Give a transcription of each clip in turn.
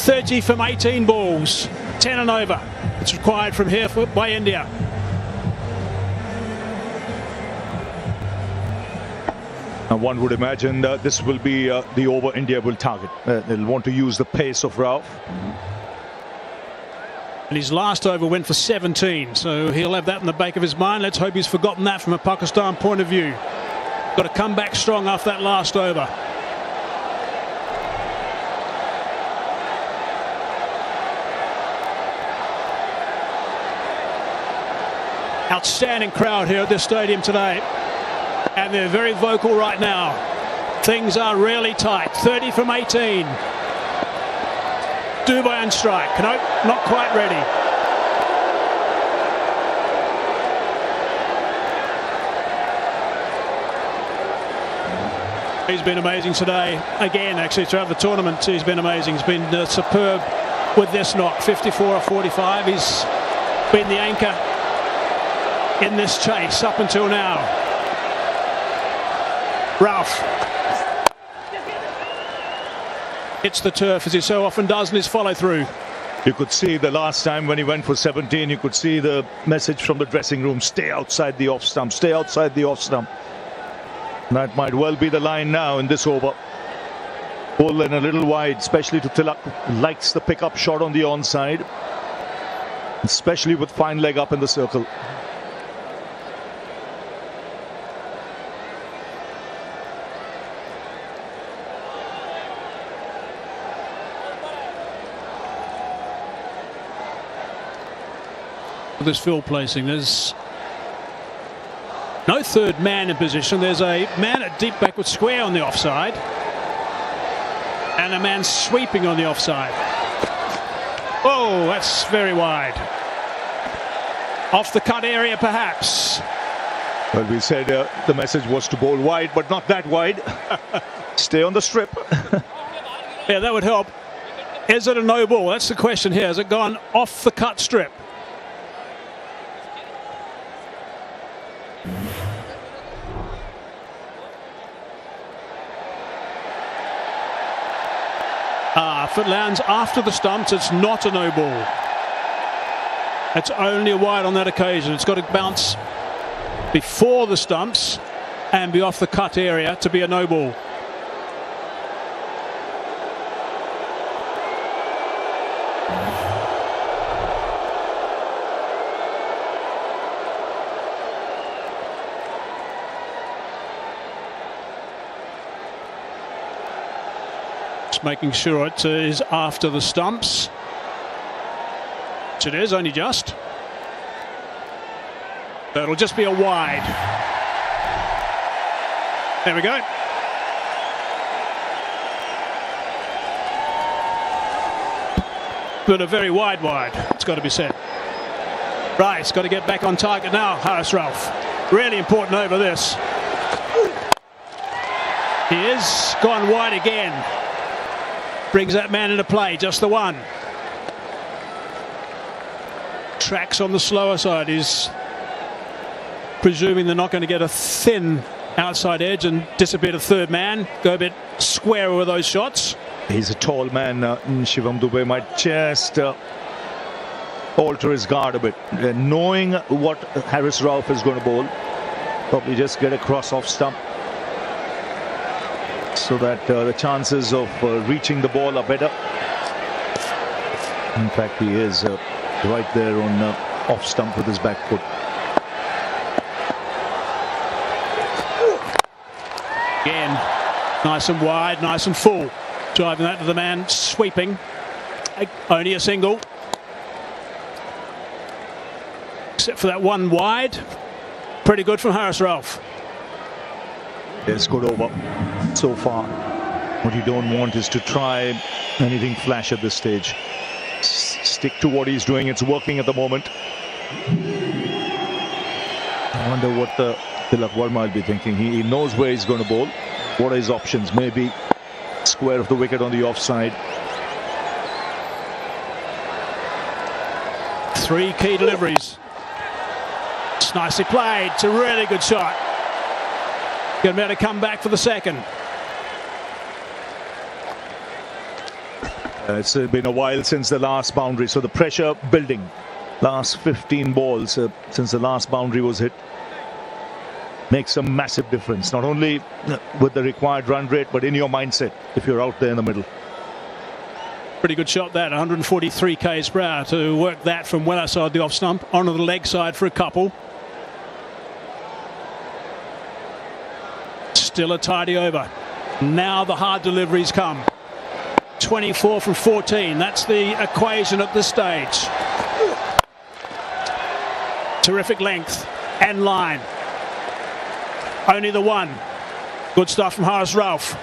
30 from 18 balls, 10 and over. It's required from here by India. And one would imagine that this will be the over India will target. They'll want to use the pace of Rauf. And his last over went for 17, so he'll have that in the back of his mind. Let's hope he's forgotten that from a Pakistan point of view. Got to come back strong after that last over. Outstanding crowd here at this stadium today, and they're very vocal right now. Things are really tight. 30 from 18. Dubai on strike. Nope, not quite ready. He's been amazing today. Again, actually, throughout the tournament, he's been amazing. He's been superb with this knock. 54 or 45. He's been the anchor in this chase up until now. Rauf hits the turf as he so often does in his follow-through. You could see the last time when he went for 17, you could see the message from the dressing room: stay outside the off stump, stay outside the off stump. That might well be the line now in this over. Pull in a little wide, especially to Tilak, likes the pickup shot on the onside, especially with fine leg up in the circle. This field placing, there's no third man in position. There's a man at deep backward square on the offside and a man sweeping on the offside. Oh, that's very wide. Off the cut area perhaps. Well, we said the message was to bowl wide, but not that wide. Stay on the strip. Yeah, that would help. Is it a no ball? That's the question here. Has it gone off the cut strip? If it lands after the stumps, it's not a no ball. It's only a wide on that occasion. It's got to bounce before the stumps and be off the cut area to be a no ball. Making sure it is after the stumps, which it is, only just. It'll just be a wide. There we go. But a very wide, it's got to be said. Right, it's got to get back on target now, Haris Rauf. Really important over this. He is gone wide again. Brings that man into play, just the one. Tracks on the slower side. He's presuming they're not going to get a thin outside edge and disappear to third man. Go a bit squarer with those shots. He's a tall man. Shivam Dube might just alter his guard a bit. Knowing what Haris Rauf is going to bowl, probably just get across off stump, so that the chances of reaching the ball are better. In fact, he is right there on off stump with his back foot. Again, nice and wide, nice and full. Driving that to the man sweeping. Only a single. Except for that one wide. Pretty good from Haris Rauf. It's good over so far. What you don't want is to try anything flash at this stage. Stick to what he's doing. It's working at the moment. I wonder what Tilak Verma will be thinking. He knows where he's going to bowl. What are his options? Maybe square of the wicket on the offside. 3 key deliveries. It's nicely played. It's a really good shot. Going to be able to come back for the second. It's been a while since the last boundary, so the pressure building. Last 15 balls since the last boundary was hit makes a massive difference, not only with the required run rate, but in your mindset if you're out there in the middle. Pretty good shot that, 143 k's per hour to work that from well outside the off stump onto the leg side for a couple. Still a tidy over. Now the hard deliveries come. 24 from 14. That's the equation at this stage. Terrific length and line. Only the one. Good stuff from Haris Rauf.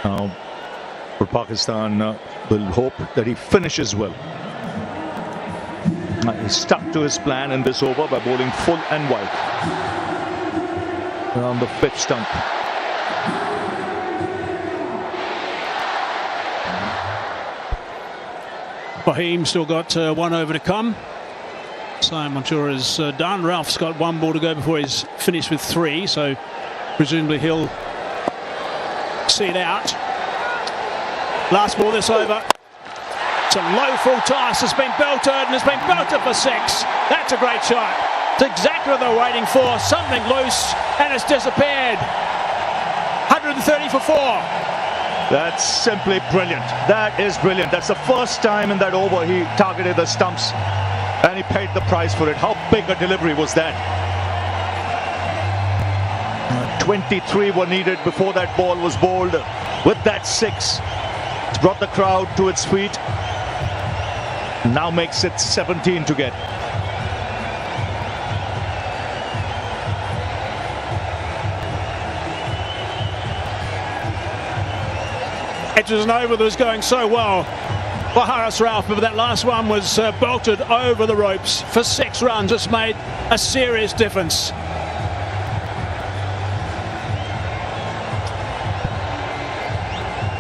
Now, for Pakistan, will hope that he finishes well. He stuck to his plan in this over by bowling full and wide around the fifth stump. Fahim still got one over to come. Sam Mansour is done. Ralph's got one ball to go before he's finished with three, so presumably he'll see it out. Last ball this over. It's a low full toss. It's been belted and it's been belted for six. That's a great shot. It's exactly what they're waiting for. Something loose and it's disappeared. 130 for four. That's simply brilliant. That is brilliant. That's the first time in that over he targeted the stumps and he paid the price for it. How big a delivery was that? 23 were needed before that ball was bowled. With that six, it's brought the crowd to its feet. Now makes it 17 to get. It was an over that was going so well for Haris Rauf, but that last one was bolted over the ropes for 6 runs. It's made a serious difference.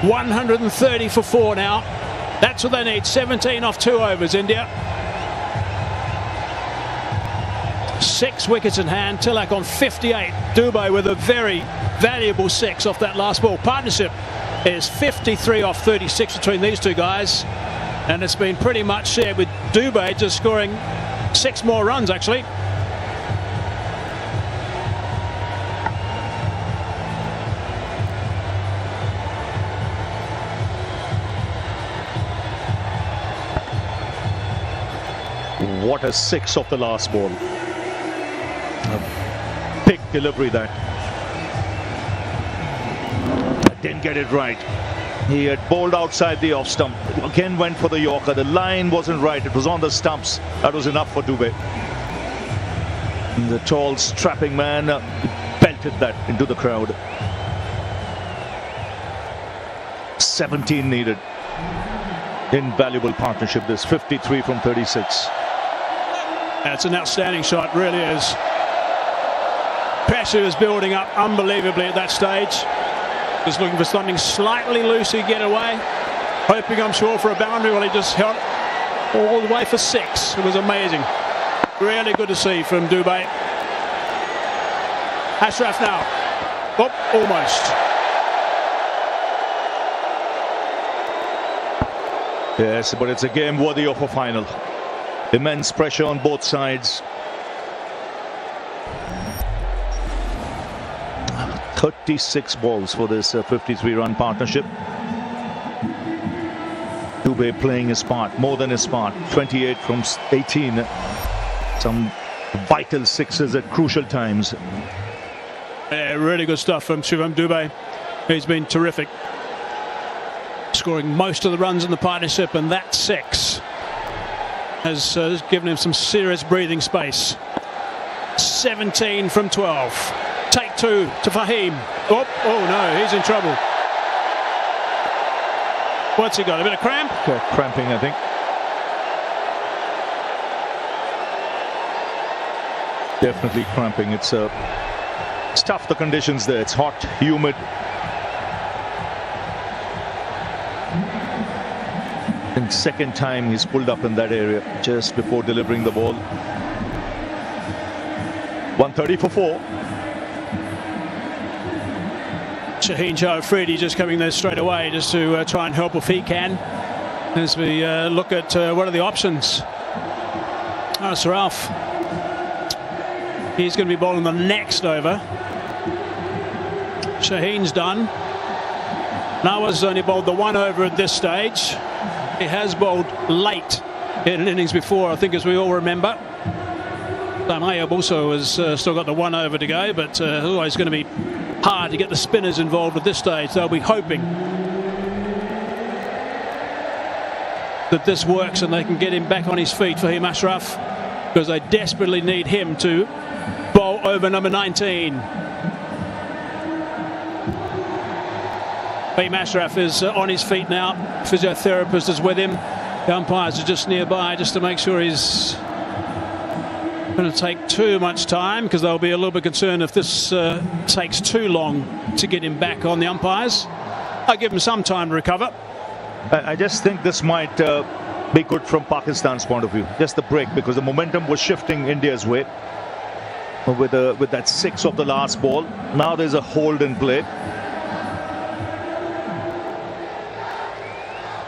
$130 for 4 now. That's what they need. 17 off 2 overs, India. 6 wickets in hand. Tilak on 58. Dubey with a very valuable 6 off that last ball. Partnership is 53 off 36 between these two guys, and it's been pretty much shared with Dubey just scoring 6 more runs actually. What a 6 off the last ball. A big delivery that. Didn't get it right. He had bowled outside the off stump. Again went for the Yorker. The line wasn't right. It was on the stumps. That was enough for Dubey. The tall, strapping man belted that into the crowd. 17 needed. Invaluable partnership this. 53 from 36. That's an outstanding shot, really is. Pressure is building up unbelievably at that stage. Just looking for something slightly loose to get away. Hoping, I'm sure, for a boundary. Well, he just held all the way for 6. It was amazing. Really good to see from Dubey. Ashraf now. Oh, almost. Yes, but it's a game worthy of a final. Immense pressure on both sides. 36 balls for this 53-run partnership. Dubey playing his part, more than his part. 28 from 18. Some vital 6s at crucial times. Yeah, really good stuff from Shivam Dubey. He's been terrific. Scoring most of the runs in the partnership, and that 6 has given him some serious breathing space. 17 from 12. Take 2 to Fahim. Oh no, he's in trouble. What's he got? A bit of cramp? Cramping, I think. Definitely cramping. It's tough, the conditions there. It's hot, humid. And second time he's pulled up in that area just before delivering the ball. 130 for 4. Shaheen Joe Afridi just coming there straight away just to try and help if he can. As we look at what are the options. Sir Ralph. He's going to be bowling the next over. Shaheen's done. Nawa's only bowled the one over at this stage. He has bowled late in innings before, I think, as we all remember. Ayub also has still got the one over to go, but it's always going to be hard to get the spinners involved at this stage. They'll be hoping that this works and they can get him back on his feet, Fahim Ashraf, because they desperately need him to bowl over number 19. Fahim Ashraf is on his feet now. Physiotherapist is with him. The umpires are just nearby just to make sure he's going to take too much time, because they'll be a little bit concerned if this takes too long to get him back on the umpires. I'll give him some time to recover. I just think this might be good from Pakistan's point of view. Just the break, because the momentum was shifting India's way with that 6 of the last ball. Now there's a hold in play.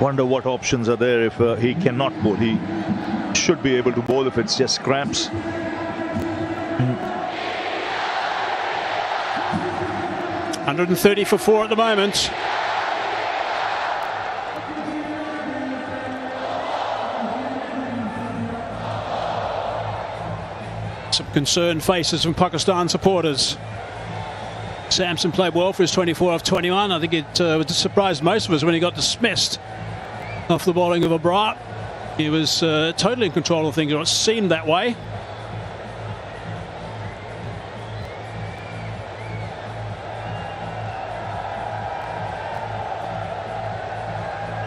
Wonder what options are there if he cannot bowl. He should be able to bowl if it's just cramps. 130 for 4 at the moment. Some concerned faces from Pakistan supporters. Samson played well for his 24 of 21. I think it surprised most of us when he got dismissed off the bowling of Abrar. He was totally in control of things, or it seemed that way.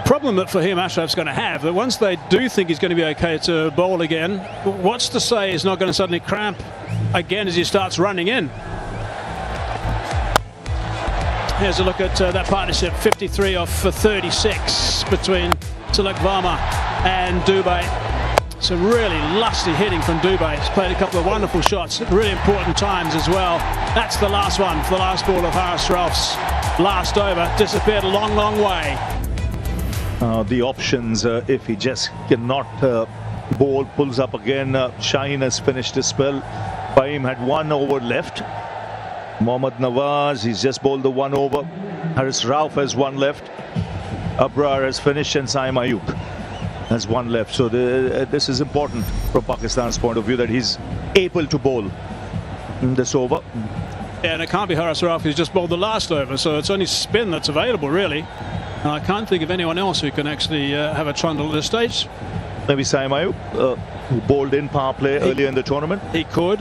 Problem that Fahim Ashraf's going to have, that once they do think he's going to be okay to bowl again, what's to say he's not going to suddenly cramp again as he starts running in? Here's a look at that partnership. 53 off for 36 between Tilak Varma and Dubey. Some really lusty hitting from Dubey. He's played a couple of wonderful shots at really important times as well. That's the last one for the last ball of Haris Ralph's last over. Disappeared a long, long way. The options, if he just cannot bowl, pulls up again. Shaheen has finished his spell. Fahim had 1 over left. Mohammad Nawaz, he's just bowled the 1 over. Haris Ralph has 1 left. Abrar has finished, and Saim Ayub has 1 left. So this is important from Pakistan's point of view, that he's able to bowl in this over. Yeah, and it can't be Haris Ralph who's just bowled the last over, so it's only spin that's available, really. And I can't think of anyone else who can actually have a trundle at this stage. Maybe Saim Ayub, who bowled in power play earlier in the tournament. He could.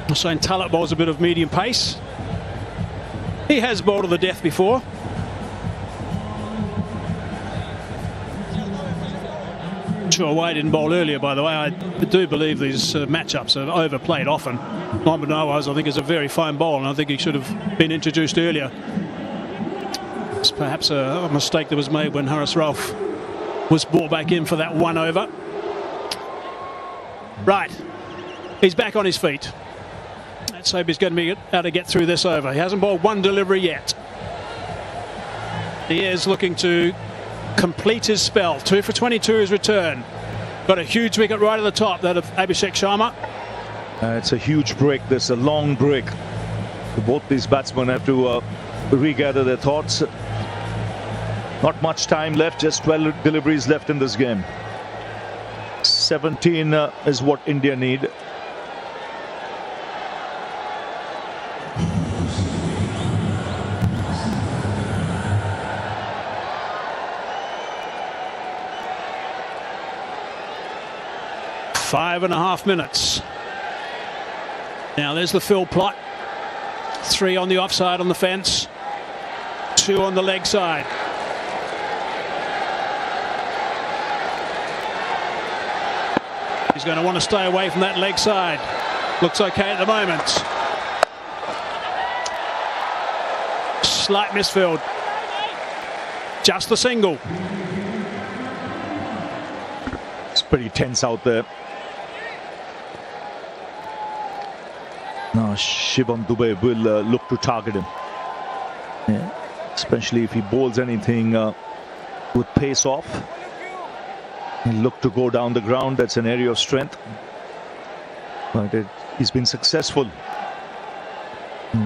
Hussain Talat bowls a bit of medium pace. He has bowled to the death before. Sure, Wade didn't bowl earlier, by the way. I do believe these matchups are overplayed often. Mohammad Nawaz, I think, is a very fine bowler, and I think he should have been introduced earlier. It's perhaps a mistake that was made when Haris Ralph was brought back in for that 1 over. Right, he's back on his feet. Let's hope he's going to be able to get through this over. He hasn't bowled 1 delivery yet. He is looking to complete his spell. 2 for 22 his return. Got a huge wicket right at the top, that of Abhishek Sharma. It's a huge break. There's a long break. Both these batsmen have to regather their thoughts. Not much time left, just 12 deliveries left in this game. 17 is what India need. Five and a half minutes. Now there's the fill plot. 3 on the offside on the fence. 2 on the leg side. He's going to want to stay away from that leg side. Looks okay at the moment. Slight misfield. Just the single. It's pretty tense out there. Now Shivam Dube will look to target him. Yeah. Especially if he bowls anything with pace off. He'll look to go down the ground. That's an area of strength. But he's been successful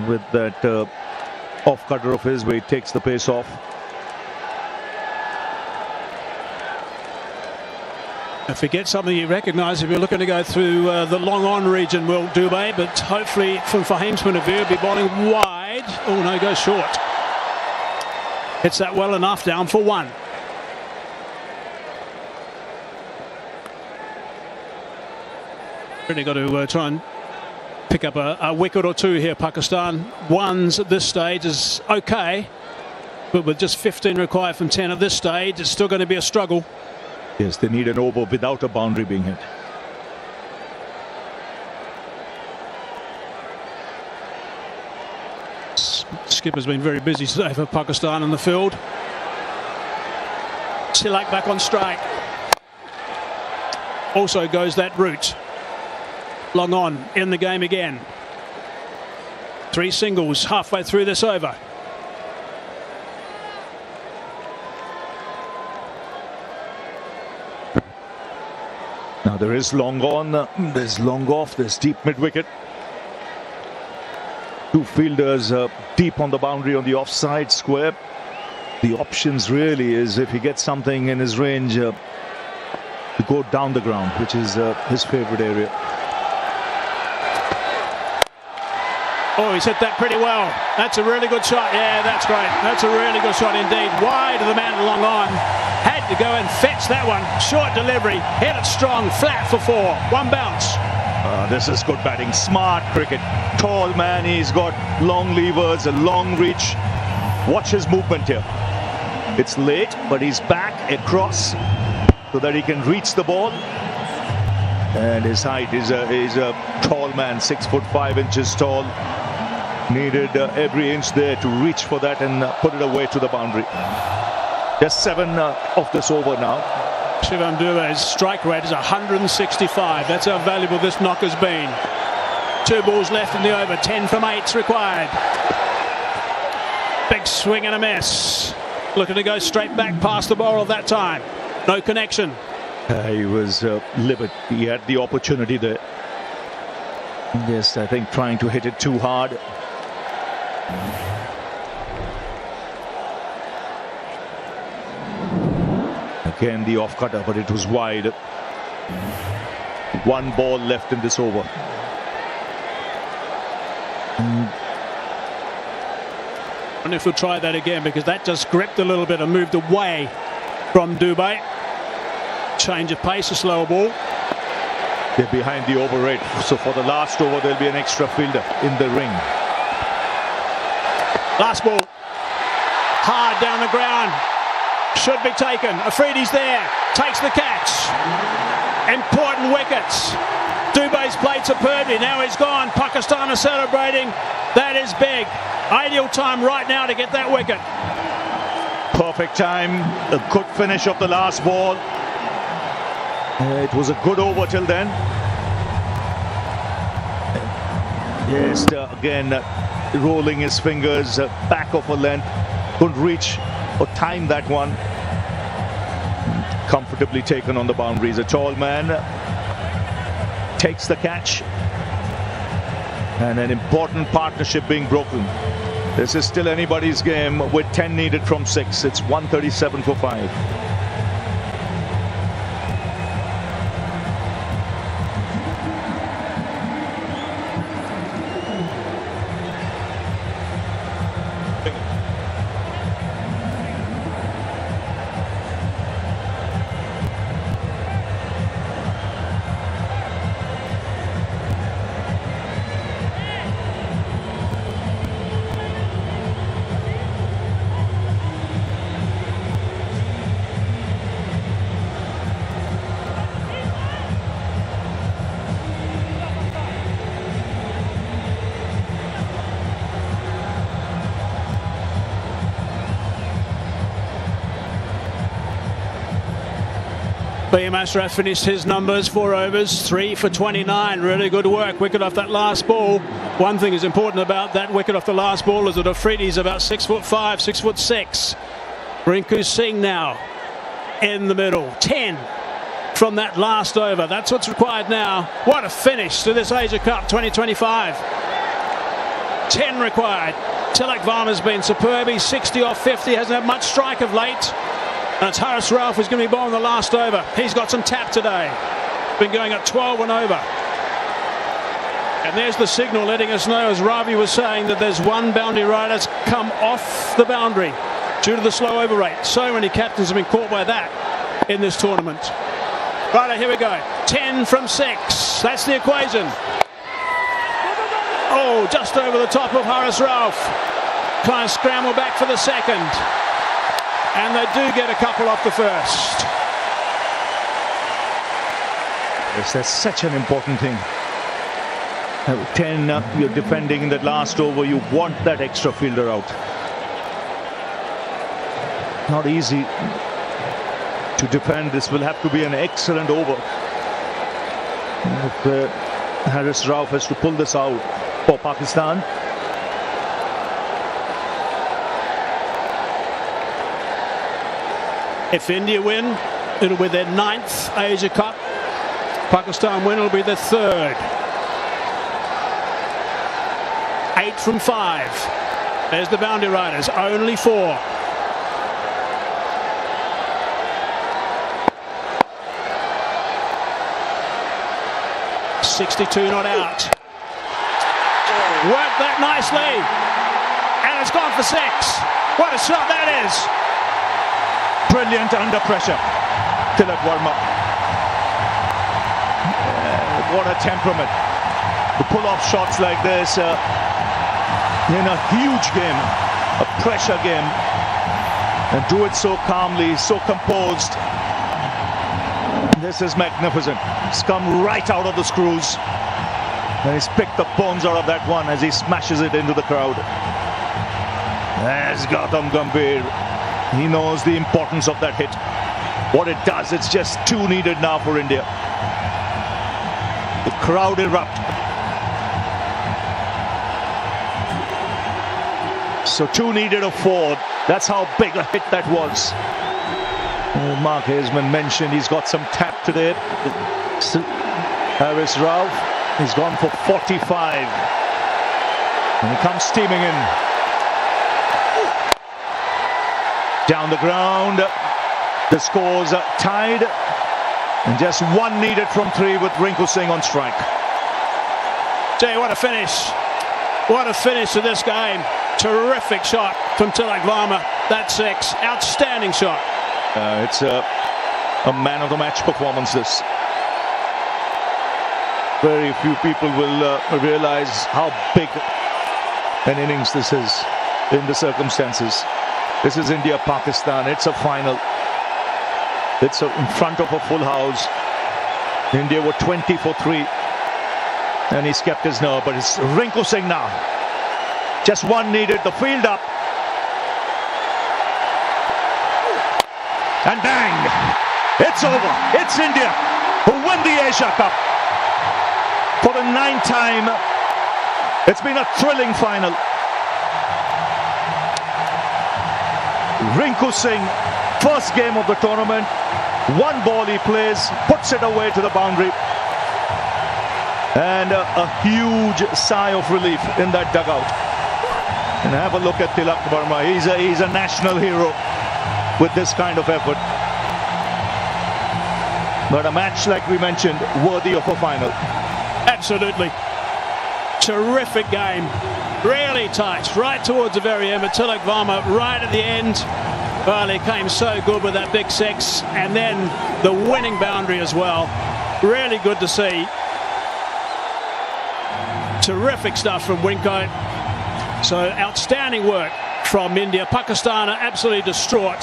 with that off cutter of his where he takes the pace off. If he gets something you recognise, if you're looking to go through the long on region, Will Dubé, but hopefully from Fahim's point of view, he'll be bowling wide. Oh no, goes short. Hits that well enough, down for one. Really got to try and pick up a wicket or two here, Pakistan. Ones at this stage is okay, but with just 15 required from 10 at this stage, it's still going to be a struggle. Yes, they need an over without a boundary being hit. Skipper's been very busy today for Pakistan in the field. Tilak back on strike. Also goes that route. Long on in the game again. 3 singles halfway through this over. Now there is long on, there's long off, there's deep mid wicket. 2 fielders deep on the boundary on the offside square. The options really is if he gets something in his range to go down the ground, which is his favourite area. Oh, he's hit that pretty well. That's a really good shot. Yeah, that's great. That's a really good shot indeed. Wide of the man, long on. Had to go and fetch that one. Short delivery. Hit it strong. Flat for 4. 1 bounce. This is good batting. Smart cricket. Tall man. He's got long levers, a long reach. Watch his movement here. It's late, but he's back across so that he can reach the ball. And his height is a tall man, 6'5" tall. Needed every inch there to reach for that and put it away to the boundary. Just 7 of this over now. Shivam Dube's strike rate is 165. That's how valuable this knock has been. 2 balls left in the over. 10 from 8's required. Big swing and a miss. Looking to go straight back past the bowler that time. No connection. He was livid. He had the opportunity there. Yes, I think trying to hit it too hard. Again the off cutter, but it was wide. 1 ball left in this over. I wonder if we'll try that again, because that just gripped a little bit and moved away from Dubé. Change of pace, a slower ball. They're behind the over rate, so for the last over there'll be an extra fielder in the ring. Last ball. Hard down the ground. Should be taken. Afridi's there. Takes the catch. Important wickets. Dubé's played superbly. Now he's gone. Pakistan are celebrating. That is big. Ideal time right now to get that wicket. Perfect time. A good finish of the last ball. It was a good over till then. Yes, again, rolling his fingers back of a length. Couldn't reach or time that one. Comfortably taken on the boundaries. A tall man takes the catch. And an important partnership being broken. This is still anybody's game with 10 needed from 6. It's 137 for 5. Ashraf finished his numbers, 4 overs, 3 for 29. Really good work. Wicket off that last ball. One thing is important about that wicket off the last ball is that Afridi's about 6'5", 6'6". Rinku Singh now in the middle. 10 from that last over. That's what's required now. What a finish to this Asia Cup 2025. 10 required. Tilak Varma's been superb. He's 60 off 50. Hasn't had much strike of late. And it's Haris Rauf who's going to be bowling the last over. He's got some tap today. Been going at 12 and over. And there's the signal letting us know, as Ravi was saying, that there's one boundary rider that's come off the boundary due to the slow over rate. So many captains have been caught by that in this tournament. Right, here we go. 10 from 6. That's the equation. Oh, just over the top of Haris Rauf. Trying to scramble back for the second. And they do get a couple off the first. Yes, that's such an important thing. 10, you're defending in that last over. You want that extra fielder out. Not easy to defend. This will have to be an excellent over. If Haris Rauf has to pull this out for Pakistan. If India win, it'll be their 9th Asia Cup. Pakistan win, it'll be their 3rd. 8 from 5. There's the boundary riders, only 4. .62 not out. Worked that nicely. And it's gone for 6. What a shot that is. Brilliant under pressure. Tilak Varma. What a temperament. To pull off shots like this in a huge game, a pressure game, and do it so calmly, so composed. This is magnificent. It's come right out of the screws. And he's picked the bones out of that one as he smashes it into the crowd. There's Gautam Gambhir. He knows the importance of that hit. What it does, it's just 2 needed now for India. The crowd erupt. So 2 needed of 4. That's how big a hit that was. Mark Haseman mentioned he's got some tap today. Haris Rauf, he's gone for 45. And he comes steaming in. Down the ground, the scores are tied, and just 1 needed from 3 with Rinku Singh on strike. Gee, what a finish. What a finish to this game. Terrific shot from Tilak Varma. That's 6. Outstanding shot. It's a man of the match performance, this. Very few people will realize how big an innings this is in the circumstances. This is India-Pakistan. It's a final. It's in front of a full house. India were 20 for 3. And he's kept his nerve. But it's Rinku Singh now. Just 1 needed. The field up. And bang! It's over. It's India who win the Asia Cup. For the 9th time. It's been a thrilling final. Rinku Singh, first game of the tournament, 1 ball he plays, puts it away to the boundary, and a huge sigh of relief in that dugout. And have a look at Tilak Varma. He's a national hero with this kind of effort. But a match, like we mentioned, worthy of a final. Absolutely. Terrific game. Really tight, right towards the very end, but Tilak Varma right at the end. Well, he came so good with that big 6, and then the winning boundary as well. Really good to see. Terrific stuff from Winko. So outstanding work from India. Pakistan are absolutely distraught.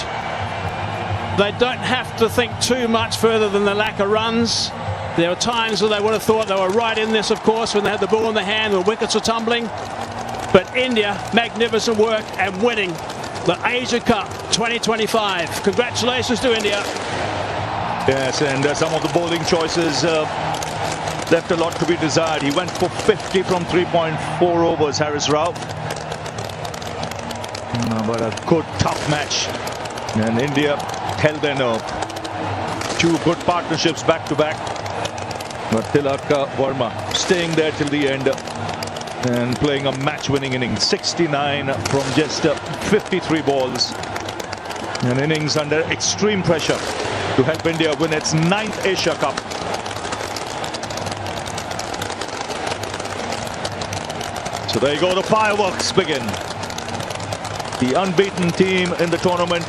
They don't have to think too much further than the lack of runs. There were times where they would have thought they were right in this, of course, when they had the ball in the hand, the wickets were tumbling. But India, magnificent work and winning the Asia Cup 2025. Congratulations to India. Yes, and some of the bowling choices left a lot to be desired. He went for 50 from 3.4 overs, Haris Rao. But a good, tough match. And India held their nerve. Two good partnerships back to back. But Tilak Verma staying there till the end and playing a match-winning innings. 69 from just 53 balls. An innings under extreme pressure to help India win its 9th Asia Cup. So there you go, the fireworks begin. The unbeaten team in the tournament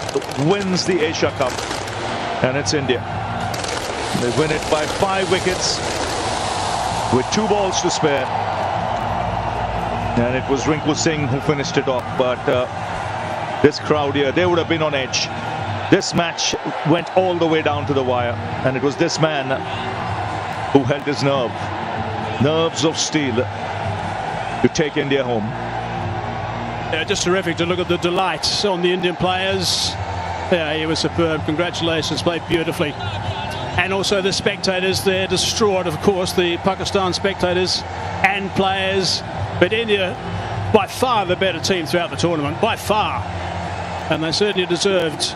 wins the Asia Cup, and it's India. They win it by 5 wickets with 2 balls to spare. And it was Rinku Singh who finished it off, but this crowd here, they would have been on edge. This match went all the way down to the wire, and it was this man who held his nerves of steel to take India home. Yeah, just terrific to look at the delights on the Indian players. Yeah, he was superb. Congratulations, played beautifully. And also the spectators, they're distraught, of course, the Pakistan spectators and players. But India, by far the better team throughout the tournament, by far. And they certainly deserved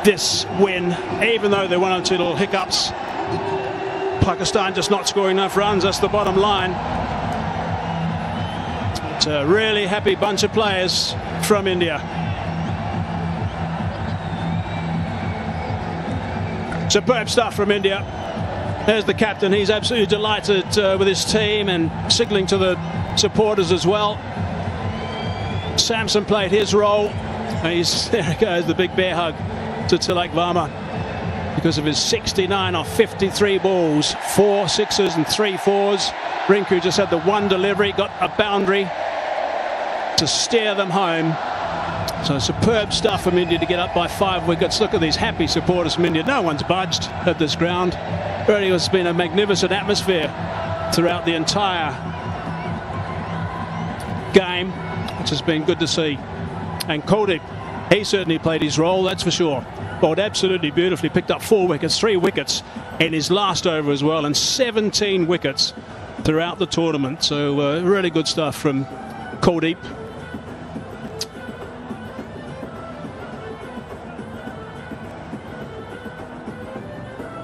this win, even though there were 1 or 2 little hiccups. Pakistan just not scoring enough runs, that's the bottom line. It's a really happy bunch of players from India. Superb stuff from India. There's the captain. He's absolutely delighted with his team and signalling to the supporters as well. Samson played his role. There he goes, the big bear hug to Tilak Verma because of his 69 off 53 balls, 4 sixes and 3 fours. Rinku just had the 1 delivery, got a boundary to steer them home. So superb stuff from India to get up by 5 wickets. Look at these happy supporters from India. No one's budged at this ground. Really has been a magnificent atmosphere throughout the entire game, which has been good to see. And Kuldeep, he certainly played his role, that's for sure. Bowled absolutely beautifully, picked up 4 wickets, 3 wickets in his last over as well, and 17 wickets throughout the tournament. So really good stuff from Kuldeep.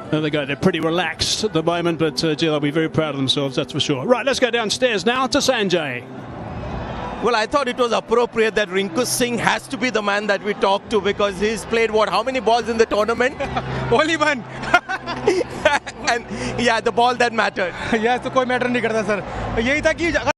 There they go, they're pretty relaxed at the moment, but gee, they'll be very proud of themselves, that's for sure. Right, let's go downstairs now to Sanjay. Well, I thought it was appropriate that Rinku Singh has to be the man that we talk to, because he's played how many balls in the tournament? Only 1. And yeah, the ball that mattered. Yes, तो कोई matter नहीं करता sir. यही था कि